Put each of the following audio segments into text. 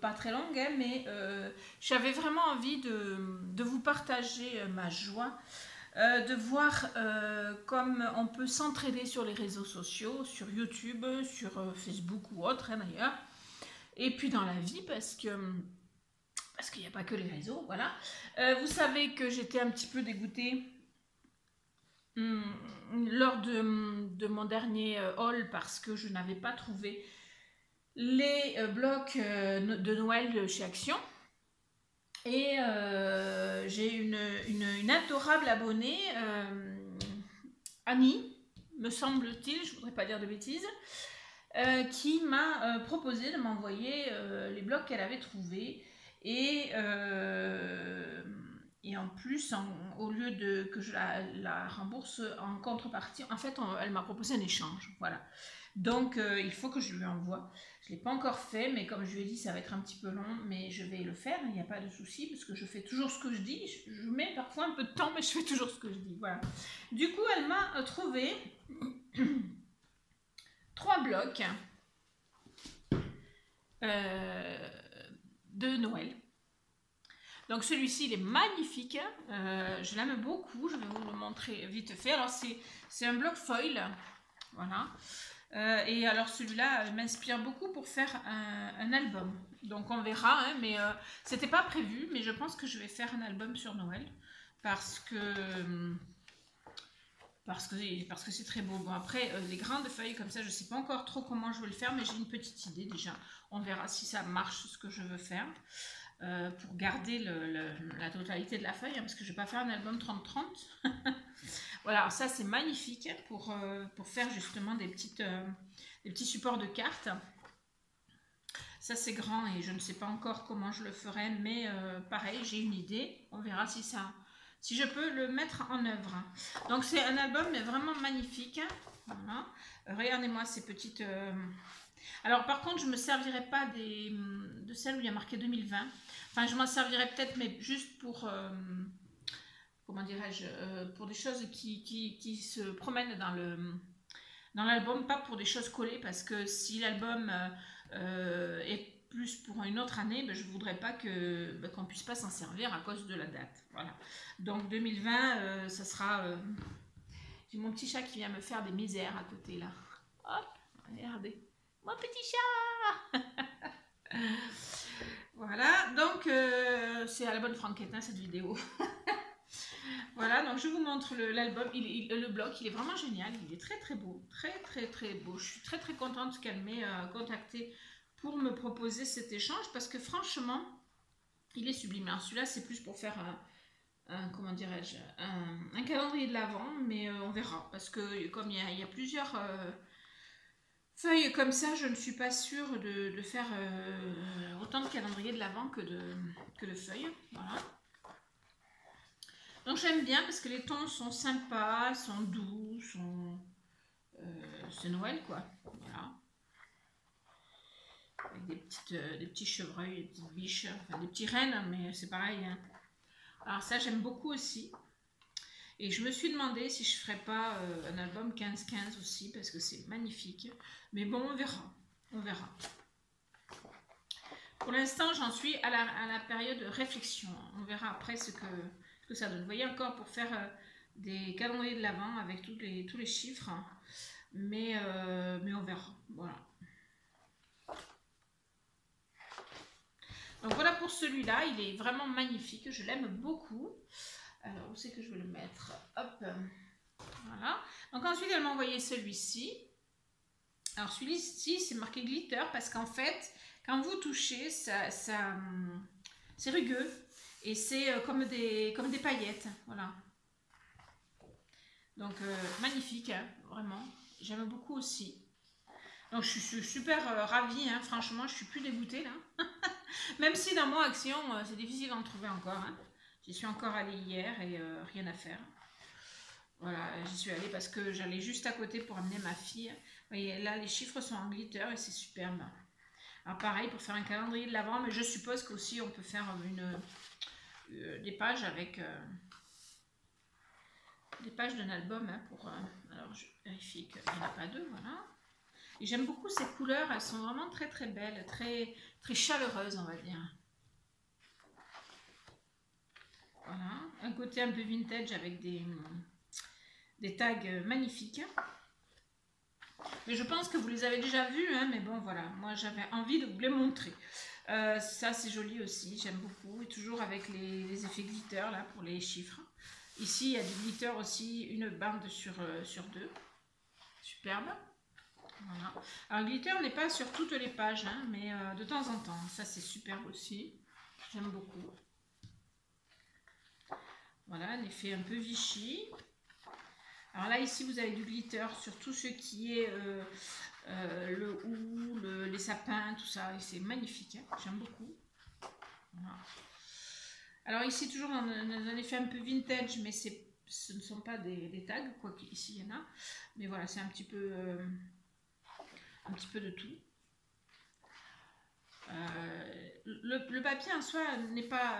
pas très longue, hein, mais j'avais vraiment envie de vous partager ma joie, de voir comme on peut s'entraider sur les réseaux sociaux, sur YouTube, sur Facebook ou autre, hein, d'ailleurs, et puis dans la vie, parce qu'il n'y a pas que les réseaux, voilà. Vous savez que j'étais un petit peu dégoûtée lors de mon dernier haul parce que je n'avais pas trouvé les blocs de Noël chez Action. Et j'ai une adorable abonnée, Annie, me semble-t-il, je ne voudrais pas dire de bêtises, qui m'a proposé de m'envoyer les blocs qu'elle avait trouvés. Et en plus, au lieu que je la rembourse en contrepartie, en fait, elle m'a proposé un échange. Voilà. Donc, il faut que je lui envoie. Je ne l'ai pas encore fait, mais comme je lui ai dit, ça va être un petit peu long, mais je vais le faire, il n'y a pas de souci, parce que je fais toujours ce que je dis. Je mets parfois un peu de temps, mais je fais toujours ce que je dis. Voilà. Du coup, elle m'a trouvé 3 blocs de Noël. Donc celui-ci, il est magnifique, je l'aime beaucoup, je vais vous le montrer vite fait. Alors c'est un bloc foil, voilà. Et alors celui-là m'inspire beaucoup pour faire un album. Donc on verra, hein, mais c'était pas prévu, mais je pense que je vais faire un album sur Noël parce que c'est très beau. Bon après, les grandes feuilles comme ça, je sais pas encore trop comment je vais le faire, mais j'ai une petite idée déjà. On verra si ça marche ce que je veux faire. Pour garder la totalité de la feuille, hein, parce que je ne vais pas faire un album 30-30. Voilà, alors ça c'est magnifique pour faire justement des petits supports de cartes. Ça c'est grand et je ne sais pas encore comment je le ferai, mais pareil, j'ai une idée. On verra si je peux le mettre en œuvre. Donc c'est un album mais vraiment magnifique. Voilà. Regardez-moi ces petites... Alors par contre, je ne me servirai pas de celles où il y a marqué 2020. Enfin, je m'en servirai peut-être, mais juste pour, comment dirais-je, pour des choses qui se promènent dans l'album, pas pour des choses collées, parce que si l'album est plus pour une autre année, ben, je ne voudrais pas qu'on ne puisse pas s'en servir à cause de la date. Voilà. Donc 2020, ça sera... j'ai mon petit chat qui vient me faire des misères à côté, là. Hop, regardez. Mon petit chat. Voilà, donc c'est à la bonne franquette, hein, cette vidéo. Voilà, donc je vous montre l'album, le bloc, il est vraiment génial, il est très très beau, très très très beau. Je suis très très contente qu'elle m'ait contacté pour me proposer cet échange parce que franchement, il est sublime. Alors celui-là, c'est plus pour faire comment dirais-je, un calendrier de l'Avent, mais on verra parce que comme il y a plusieurs... feuilles comme ça, je ne suis pas sûre de faire autant de calendrier de l'Avent que de feuilles. Voilà. Donc j'aime bien parce que les tons sont sympas, sont doux, c'est Noël quoi. Voilà. Avec des petits chevreuils, des petites biches, enfin des petits rennes, mais c'est pareil. Hein. Alors ça j'aime beaucoup aussi. Et je me suis demandé si je ferais pas un album 15-15 aussi, parce que c'est magnifique. Mais bon, on verra. On verra. Pour l'instant, j'en suis à la période de réflexion. On verra après ce que ça donne. Vous voyez encore pour faire des calendriers de l'Avent avec tous les chiffres. Mais on verra. Voilà. Donc voilà pour celui-là. Il est vraiment magnifique. Je l'aime beaucoup. Alors, où c'est que je vais le mettre? Hop. Voilà. Donc ensuite, elle m'a envoyé celui-ci. Alors celui-ci, c'est marqué glitter parce qu'en fait, quand vous touchez, c'est rugueux et c'est comme des paillettes. Voilà. Donc magnifique, hein, vraiment. J'aime beaucoup aussi. Donc je suis super ravie, hein, franchement, je suis plus dégoûtée là. Même si dans mon Action, c'est difficile d'en trouver encore. Hein. J'y suis encore allée hier et rien à faire. Voilà, j'y suis allée parce que j'allais juste à côté pour amener ma fille. Vous voyez, là, les chiffres sont en glitter et c'est superbe. Alors pareil, pour faire un calendrier de l'Avent, mais je suppose qu'aussi on peut faire des pages avec des pages d'un album. Hein, alors je vérifie qu'il n'y en a pas deux, voilà. Et j'aime beaucoup ces couleurs, elles sont vraiment très très belles, très, très chaleureuses, on va dire. Voilà, un côté un peu vintage avec des tags magnifiques. Mais je pense que vous les avez déjà vus, hein, mais bon voilà, moi j'avais envie de vous les montrer. Ça c'est joli aussi, j'aime beaucoup, et toujours avec les effets glitter là pour les chiffres. Ici il y a du glitter aussi, une bande sur deux, superbe. Voilà. Alors le glitter n'est pas sur toutes les pages, hein, mais de temps en temps, ça c'est superbe aussi, j'aime beaucoup. Voilà, un effet un peu Vichy. Alors là, ici, vous avez du glitter sur tout ce qui est le hou, les sapins, tout ça. Et c'est magnifique, hein, j'aime beaucoup. Voilà. Alors ici, toujours dans un effet un peu vintage, mais ce ne sont pas des tags, quoique ici, il y en a. Mais voilà, c'est un petit peu de tout. Le papier en soi n'est pas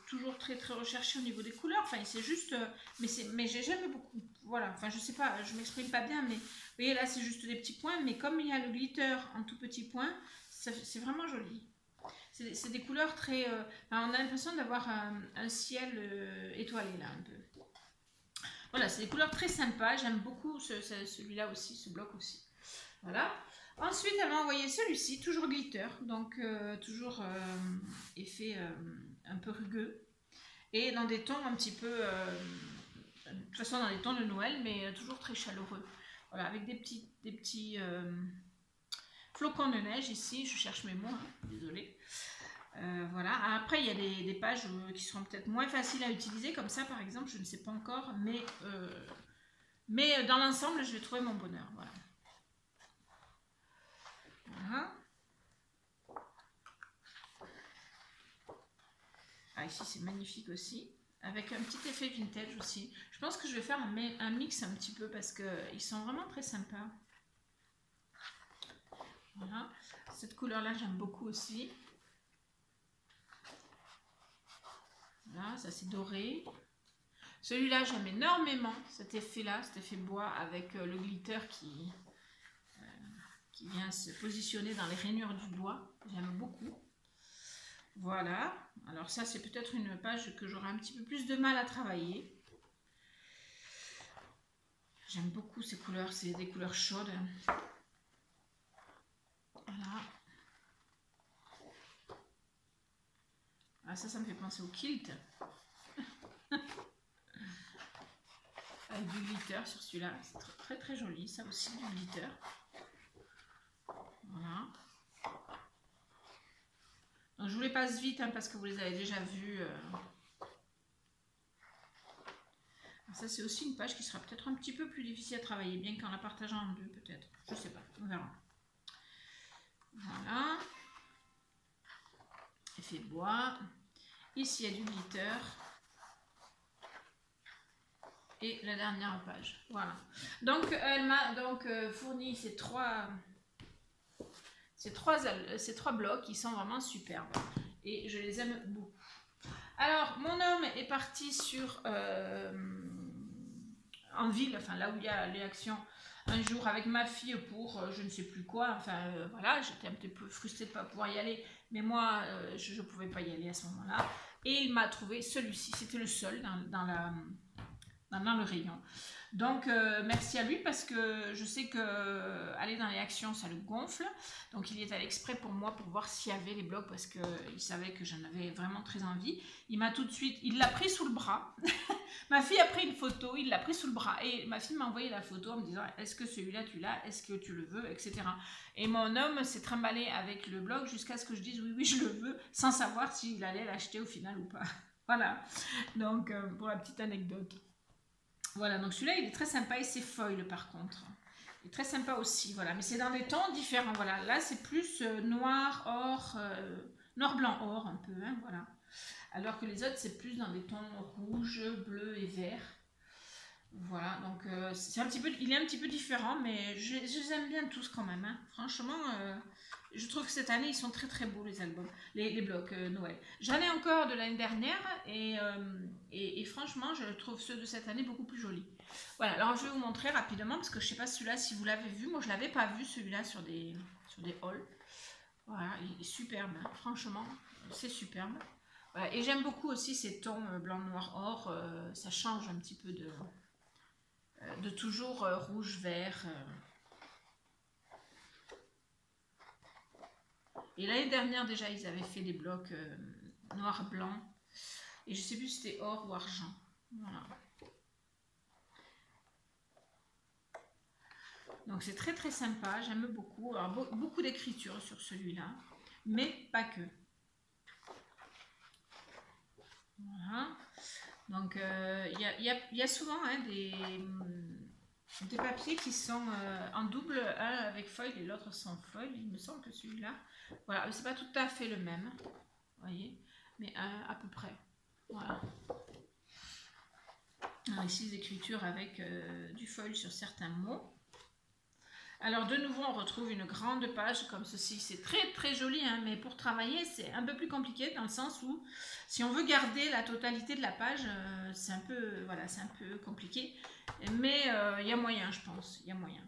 toujours très très recherché au niveau des couleurs, enfin c'est juste, mais j'aime beaucoup, voilà, enfin je sais pas, je m'exprime pas bien, mais vous voyez là c'est juste des petits points, mais comme il y a le glitter en tout petits points, c'est vraiment joli. C'est des couleurs très, on a l'impression d'avoir un ciel étoilé là un peu. Voilà, c'est des couleurs très sympas, j'aime beaucoup celui-là aussi, ce bloc aussi. Voilà. Ensuite, elle m'a envoyé celui-ci, toujours glitter, donc toujours effet un peu rugueux, et dans des tons un petit peu, de toute façon dans des tons de Noël, mais toujours très chaleureux. Voilà, avec des petits flocons de neige ici, je cherche mes mots, hein, désolée. Voilà, après il y a des pages qui seront peut-être moins faciles à utiliser, comme ça par exemple, je ne sais pas encore, mais dans l'ensemble, je vais trouver mon bonheur, voilà. Voilà. Ah, ici c'est magnifique aussi, avec un petit effet vintage aussi. Je pense que je vais faire un mix un petit peu parce qu'ils sont vraiment très sympas. Voilà, cette couleur là j'aime beaucoup aussi. Voilà, ça c'est doré. Celui-là j'aime énormément, cet effet là, cet effet bois avec le glitter qui vient se positionner dans les rainures du bois. J'aime beaucoup. Voilà, alors ça c'est peut-être une page que j'aurai un petit peu plus de mal à travailler. J'aime beaucoup ces couleurs, c'est des couleurs chaudes. Voilà. Ah, ça me fait penser au kilt. Avec du glitter sur celui-là, c'est très très joli, ça aussi du glitter. Voilà. Donc je vous les passe vite hein, parce que vous les avez déjà vus. Ça c'est aussi une page qui sera peut-être un petit peu plus difficile à travailler, bien qu'en la partageant en deux peut-être. Je sais pas, on verra. Voilà. Effet bois. Ici il y a du glitter. Et la dernière page. Voilà. Donc elle m'a donc fourni ces trois blocs qui sont vraiment superbes. Et je les aime beaucoup. Alors, mon homme est parti en ville, enfin là où il y a les actions, un jour avec ma fille pour je ne sais plus quoi. Enfin voilà, j'étais un petit peu frustrée de ne pas pouvoir y aller, mais moi je ne pouvais pas y aller à ce moment-là. Et il m'a trouvé celui-ci, c'était le seul dans le rayon. Donc merci à lui parce que je sais que aller dans les actions ça le gonfle, donc il est allé exprès pour moi pour voir s'il y avait les blocs parce qu'il savait que j'en avais vraiment très envie. Il m'a tout de suite, il l'a pris sous le bras. Ma fille a pris une photo, il l'a pris sous le bras et ma fille m'a envoyé la photo en me disant est-ce que celui-là tu l'as, est-ce que tu le veux, etc. Et mon homme s'est trimballé avec le bloc jusqu'à ce que je dise oui je le veux, sans savoir s'il allait l'acheter au final ou pas. Voilà, donc pour la petite anecdote. Voilà, donc celui-là, il est très sympa et c'est foil par contre. Il est très sympa aussi, voilà. Mais c'est dans des tons différents, voilà. Là, c'est plus noir, or, noir, blanc, or un peu, hein, voilà. Alors que les autres, c'est plus dans des tons rouge, bleu et vert. Voilà, donc c'est un petit peu, il est un petit peu différent, mais je les aime bien tous quand même, hein. Franchement, je trouve que cette année, ils sont très très beaux les albums, les blocs Noël. J'en ai encore de l'année dernière, et franchement, je trouve ceux de cette année beaucoup plus jolis. Voilà, alors je vais vous montrer rapidement, parce que je sais pas celui-là si vous l'avez vu, moi je l'avais pas vu celui-là sur des hauls. Voilà, il est superbe, hein. Franchement, c'est superbe. Voilà, et j'aime beaucoup aussi ces tons blanc, noir, or, ça change un petit peu de toujours rouge, vert. Et l'année dernière déjà ils avaient fait des blocs noir, blanc. Et je sais plus si c'était or ou argent. Voilà. Donc c'est très très sympa, j'aime beaucoup. Alors beaucoup d'écriture sur celui-là, mais pas que. Voilà. Donc il y a souvent hein, des papiers qui sont en double, un avec foil et l'autre sans foil. Il me semble que celui-là, voilà, c'est pas tout à fait le même, vous voyez, mais à peu près. Voilà. Alors ici, les écritures avec du foil sur certains mots. Alors de nouveau, on retrouve une grande page comme ceci. C'est très très joli, hein, mais pour travailler, c'est un peu plus compliqué dans le sens où si on veut garder la totalité de la page, c'est un peu, voilà, c'est un peu compliqué. Mais il y a moyen, je pense. Il y a moyen.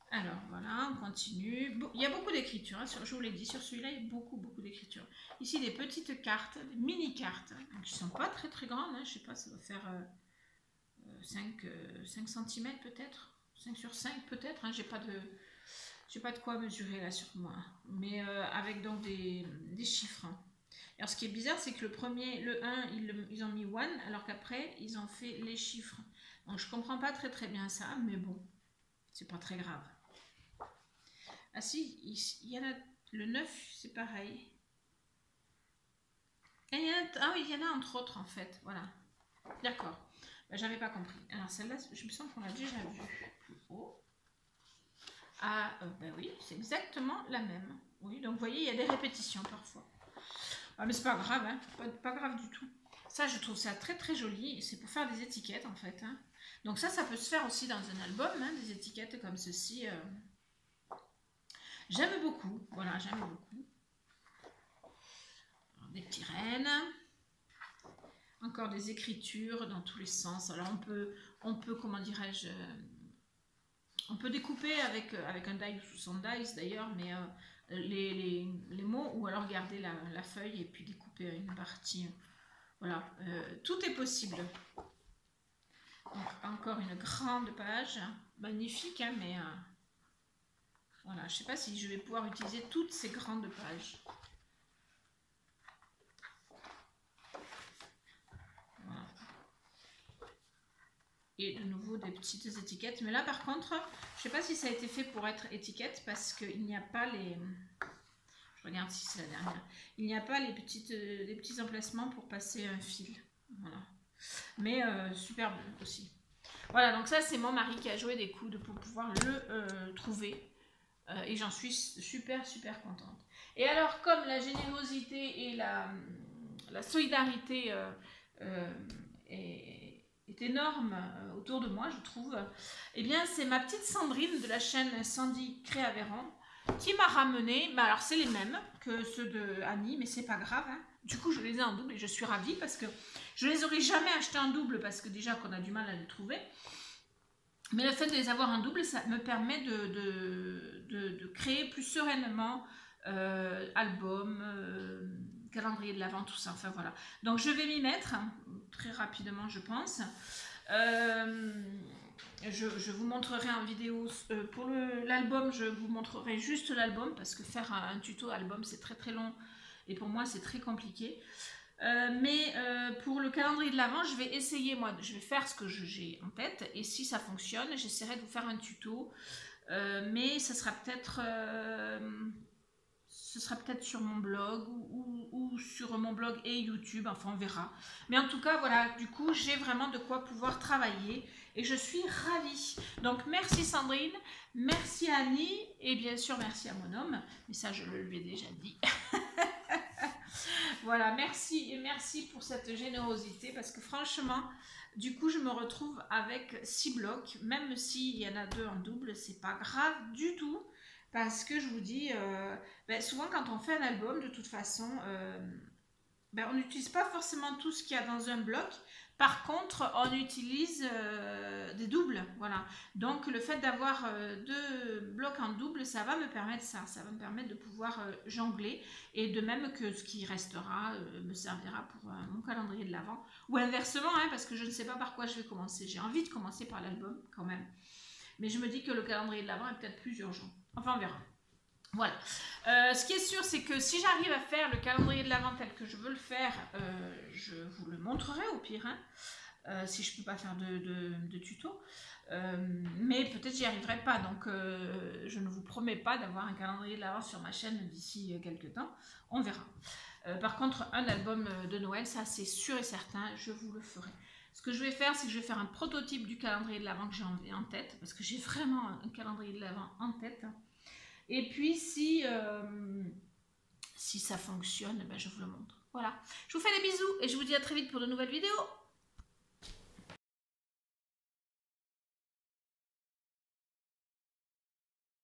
Alors voilà, on continue. Il y a beaucoup d'écriture, hein, je vous l'ai dit, sur celui-là, il y a beaucoup d'écriture. Ici, des petites cartes, des mini-cartes, hein, qui ne sont pas très très grandes. Hein, je ne sais pas, ça doit faire 5 cm peut-être. 5 sur 5 peut-être, hein, j'ai pas de quoi mesurer là sur moi, mais avec donc des chiffres. Alors ce qui est bizarre, c'est que le premier, le 1, ils ont mis 1, alors qu'après ils ont fait les chiffres. Donc je comprends pas très très bien ça, mais bon, c'est pas très grave. Ah si, il y en a le 9, c'est pareil. Ah oui, il y en a entre autres en fait, voilà. D'accord. Ben, j'avais pas compris. Alors celle-là, je me sens qu'on l'a déjà vue. Oh. Ah, ben oui, c'est exactement la même. Oui, donc vous voyez, il y a des répétitions parfois. Ah, mais c'est pas grave, hein, pas grave du tout. Ça, je trouve ça très très joli. C'est pour faire des étiquettes en fait. Hein. Donc ça peut se faire aussi dans un album, hein, des étiquettes comme ceci. J'aime beaucoup. Voilà, j'aime beaucoup. Alors, des petits rennes. Encore des écritures dans tous les sens. Alors on peut comment dirais-je, on peut découper avec un die ou sans dice d'ailleurs, mais les mots, ou alors garder la feuille et puis découper une partie. Voilà, tout est possible. Donc, encore une grande page, magnifique, hein, mais voilà, je ne sais pas si je vais pouvoir utiliser toutes ces grandes pages. Voilà. Et de nouveau des petites étiquettes, mais là par contre, je ne sais pas si ça a été fait pour être étiquette parce qu'il n'y a pas les... Je regarde si c'est la dernière. Il n'y a pas les petits emplacements pour passer un fil. Voilà. Mais superbe aussi. Voilà, donc ça c'est mon mari qui a joué des coudes pour pouvoir le trouver. Et j'en suis super contente. Et alors comme la générosité et la solidarité est énorme autour de moi, je trouve, eh bien c'est ma petite Sandrine de la chaîne Sandy Créavéran qui m'a ramené, bah alors c'est les mêmes que ceux de Annie, mais c'est pas grave, hein. Du coup je les ai en double et je suis ravie parce que je les aurais jamais achetés en double parce que déjà qu'on a du mal à les trouver, mais le fait de les avoir en double, ça me permet de créer plus sereinement album, calendrier de l'Avent, tout ça, enfin voilà. Donc je vais m'y mettre très rapidement je pense. Je vous montrerai en vidéo, pour l'album je vous montrerai juste l'album parce que faire un tuto album c'est très très long et pour moi c'est très compliqué. Mais pour le calendrier de l'Avent, je vais essayer, moi, je vais faire ce que j'ai en tête et si ça fonctionne, j'essaierai de vous faire un tuto. Mais ce sera peut-être sur mon blog ou sur mon blog et YouTube, enfin on verra. Mais en tout cas, voilà, du coup, j'ai vraiment de quoi pouvoir travailler et je suis ravie. Donc merci Sandrine, merci Annie et bien sûr merci à mon homme, mais ça je le lui ai déjà dit. Voilà, merci et merci pour cette générosité parce que franchement, du coup, je me retrouve avec 6 blocs, même s'il y en a 2 en double, c'est pas grave du tout parce que je vous dis, souvent quand on fait un album, de toute façon, on n'utilise pas forcément tout ce qu'il y a dans un bloc. Par contre, on utilise des doubles, voilà. Donc, le fait d'avoir 2 blocs en double, ça va me permettre ça. Ça va me permettre de pouvoir jongler et de même que ce qui restera me servira pour mon calendrier de l'Avent. Ou inversement, hein, parce que je ne sais pas par quoi je vais commencer. J'ai envie de commencer par l'album quand même. Mais je me dis que le calendrier de l'Avent est peut-être plus urgent. Enfin, on verra. Voilà. Ce qui est sûr, c'est que si j'arrive à faire le calendrier de l'Avent tel que je veux le faire, je vous le montrerai au pire, hein, si je ne peux pas faire de tuto. Mais peut-être j'y arriverai pas, donc je ne vous promets pas d'avoir un calendrier de l'Avent sur ma chaîne d'ici quelques temps. On verra. Par contre, un album de Noël, ça c'est sûr et certain, je vous le ferai. Ce que je vais faire, c'est que je vais faire un prototype du calendrier de l'Avent que j'ai en tête, parce que j'ai vraiment un calendrier de l'Avent en tête. Et puis, si ça fonctionne, je vous le montre. Voilà. Je vous fais des bisous et je vous dis à très vite pour de nouvelles vidéos.